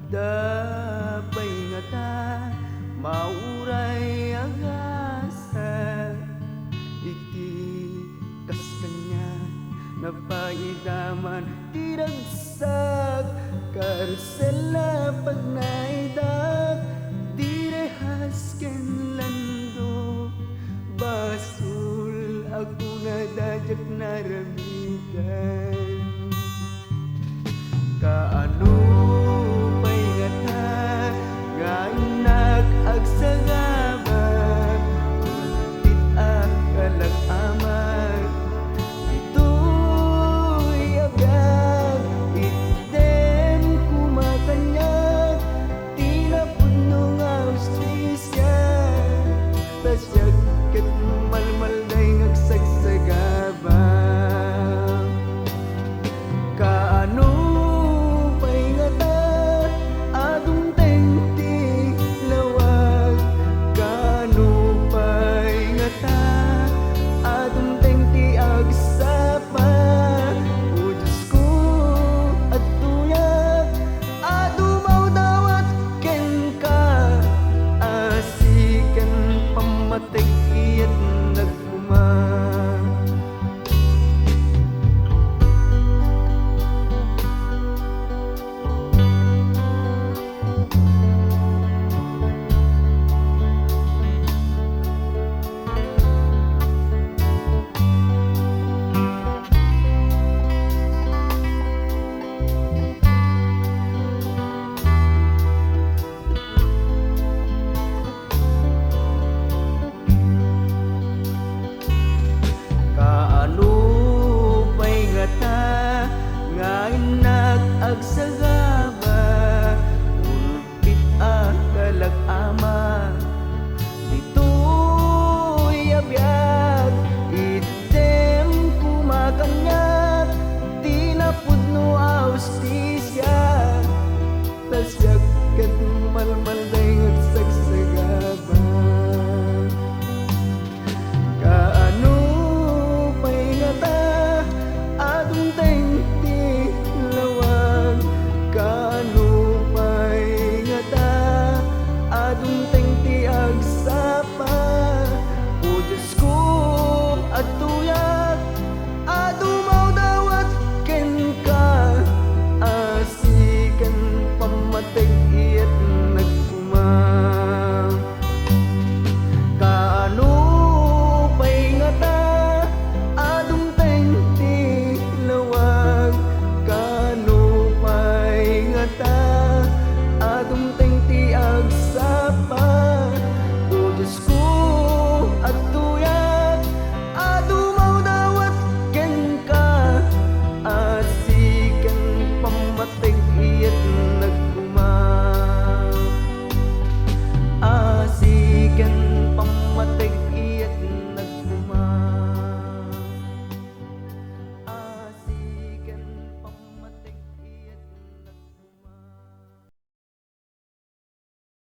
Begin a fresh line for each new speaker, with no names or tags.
Dabay nga ta mauray agasa iti kas kanya napaidaman tiragsak karsela pag naidak direhas ken lando basul ako nadajak naramidan kaano pay nga ta nga nag-agsagaban tit akalag-aman ito'y agad item kumakanyag tinapudno nga ustisya tas yaket malmal day ngagsagsagaban kaano agsagaba ulpit akalag-ama dito'y abiyag item kumakanyag tinapudno austisya tas yaket malmal day ngagsagsagaba kaano pay nga ta adung tengti lawag kaano pay nga ta adung tengti agsapa o Diyos ko at tuyat adumaw dawat ken ka asikan pamatig